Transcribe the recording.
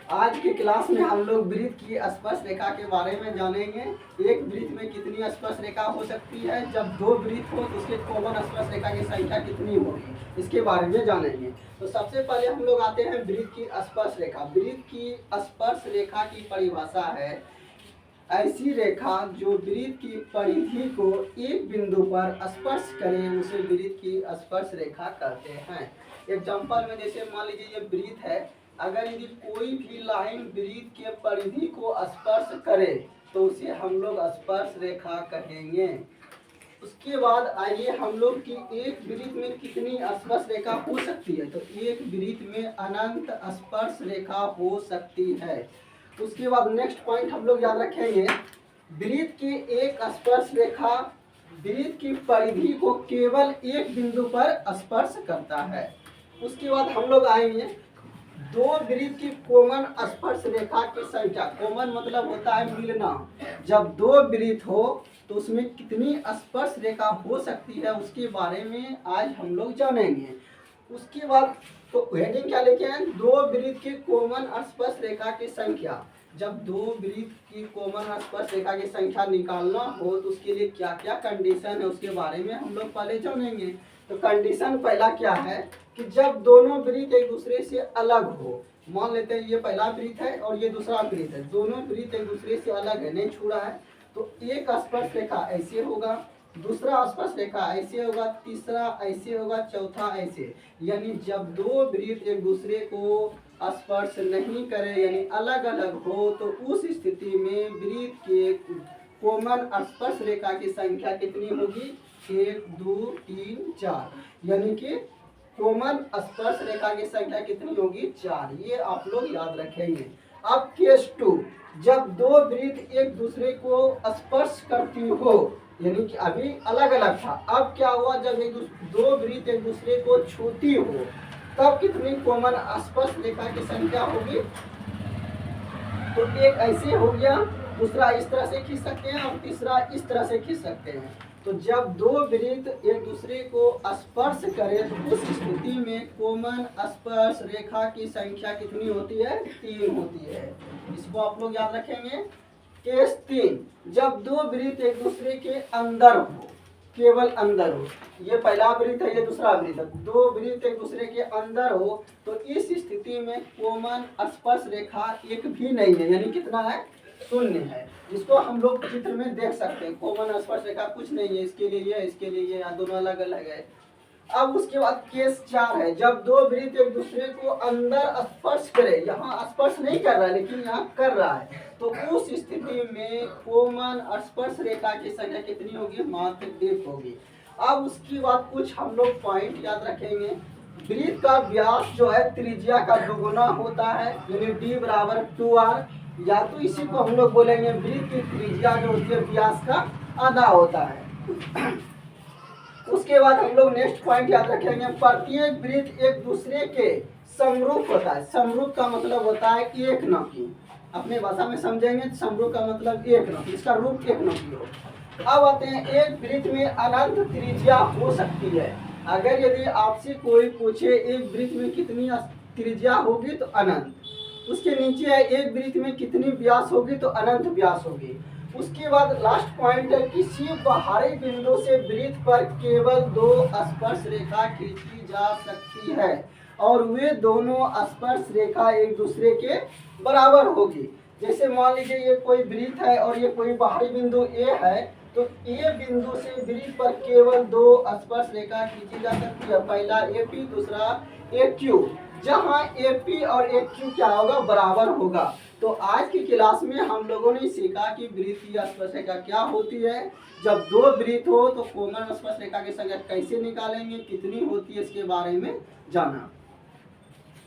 आज की क्लास में हम लोग वृत्त की स्पर्श रेखा के बारे में जानेंगे। एक वृत्त में कितनी स्पर्श रेखा हो सकती है, जब दो वृत्त हो तो उसके कॉमन स्पर्श रेखा की संख्या कितनी होगी, इसके बारे में जानेंगे। तो सबसे पहले हम लोग आते हैं वृत्त की स्पर्श रेखा। वृत्त की स्पर्श रेखा की परिभाषा है ऐसी रेखा जो वृत्त की परिधि को एक बिंदु पर स्पर्श करे उसे वृत्त की स्पर्श रेखा कहते हैं। एग्जाम्पल में जैसे मान लीजिए ये वृत्त है, अगर यदि कोई भी लाइन वृत्त के परिधि को स्पर्श करे तो उसे हम लोग स्पर्श रेखा कहेंगे। उसके बाद आइए हम लोग की एक वृत्त में कितनी स्पर्श रेखा हो सकती है, तो एक वृत्त में अनंत स्पर्श रेखा हो सकती है। उसके बाद नेक्स्ट पॉइंट हम लोग याद रखेंगे, वृत्त की एक स्पर्श रेखा वृत्त की परिधि को केवल एक बिंदु पर स्पर्श करता है। उसके बाद हम लोग आएंगे दो वृत्त की कॉमन स्पर्श रेखा की संख्या। कॉमन मतलब होता है मिलना। जब दो वृत्त हो तो उसमें कितनी स्पर्श रेखा हो सकती है उसके बारे में आज हम लोग जानेंगे। उसके बाद तो हेडिंग क्या लेके आए, दो वृत्त की कॉमन स्पर्श रेखा की संख्या। जब दो वृत्त की कॉमन स्पर्श रेखा की संख्या निकालना हो तो उसके लिए क्या क्या कंडीशन है उसके बारे में हम लोग पहले जानेंगे। तो कंडीशन पहला क्या है कि जब दोनों वृत्त एक दूसरे से अलग हो, मान लेते हैं ये पहला वृत्त है और ये दूसरा वृत्त है, दोनों वृत्त एक दूसरे से अलग है, नहीं छू रहा है, तो एक स्पर्श रेखा ऐसे होगा, दूसरा स्पर्श रेखा ऐसे होगा, तीसरा ऐसे होगा, चौथा ऐसे। यानी जब दो वृत्त एक दूसरे को स्पर्श नहीं करे यानी अलग अलग हो तो उस स्थिति में वृत्त के कॉमन स्पर्श रेखा की संख्या कितनी होगी, 1 2 3 4। यानी कि कॉमन स्पर्श रेखा की संख्या कितनी होगी, 4। ये आप लोग याद रखेंगे। अब केस 2, जब दो वृत्त एक दूसरे को स्पर्श करती हो, यानी कि अभी अलग अलग था, अब क्या हुआ, जब दो वृत्त एक दूसरे को छूती हो तब कितनी कॉमन स्पर्श रेखा की संख्या होगी, तो एक ऐसे हो गया, दूसरा इस तरह से खींच सकते हैं और तीसरा इस तरह से खींच सकते हैं। तो जब दो वृत्त एक दूसरे को स्पर्श करें तो उस स्थिति में कॉमन स्पर्श रेखा की संख्या कितनी होती है, 3 होती है। इसको आप लोग याद रखेंगे। केस 3, जब दो वृत्त एक दूसरे के अंदर हो, केवल अंदर हो, ये पहला वृत्त है ये दूसरा वृत्त है, दो वृत्त एक दूसरे के अंदर हो तो इस स्थिति में कॉमन स्पर्श रेखा एक भी नहीं है, यानी कितना है, 0 है। जिसको हम लोग चित्र में देख सकते हैं, कॉमन स्पर्श रेखा कुछ नहीं है, इसके लिए ये, इसके लिए ये, दोनों अलग अलग है। अब उसके बाद केस 4 है, जब दो वृत्त एक दूसरे को अंदर स्पर्श करे, यहाँ स्पर्श नहीं कर रहा है लेकिन यहाँ कर रहा है, तो उस स्थिति में कॉमन स्पर्श रेखा की संख्या कितनी होगी, मात्र 1 होगी। अब उसके बाद कुछ हम लोग पॉइंट याद रखेंगे। वृत्त का व्यास जो है त्रिज्या का दोगुना होता है, यानी d बराबर 2r, या तो इसी को हम लोग बोलेंगे वृत्त की त्रिज्या जो होती है व्यास का आधा होता है। उसके बाद हम लोग नेक्स्ट पॉइंट याद रखेंगे, प्रत्येक वृत्त एक दूसरे के समरूप होता है। समरूप का मतलब होता है एक न की, अपने भाषा में समझेंगे, समरूप का मतलब एक न की, इसका रूप एक न की हो। अब आते हैं, एक वृत्त में अनंत त्रिज्या हो सकती है। अगर यदि आपसे कोई पूछे एक वृत्त में कितनी त्रिज्या होगी तो अनंत, उसके नीचे है एक वृत्त में कितनी व्यास होगी तो अनंत व्यास होगी। उसके बाद लास्ट पॉइंट है, किसी बाहरी बिंदु से वृत्त पर केवल 2 स्पर्श रेखा खींची जा सकती है और वे दोनों स्पर्श रेखा एक दूसरे के बराबर होगी। जैसे मान लीजिए ये कोई वृत्त है और ये कोई बाहरी बिंदु ए है, तो ए बिंदु से वृत्त पर केवल 2 स्पर्श रेखा खींची जा सकती है, पहला AP दूसरा AQ, जहां AP और AQ क्या होगा, बराबर होगा। तो आज की क्लास में हम लोगों ने सीखा कि वृत्त की स्पर्श रेखा क्या होती है, जब दो वृत्त हो तो कॉमन स्पर्श रेखा की संख्या कैसे निकालेंगे, कितनी होती है, इसके बारे में जाना।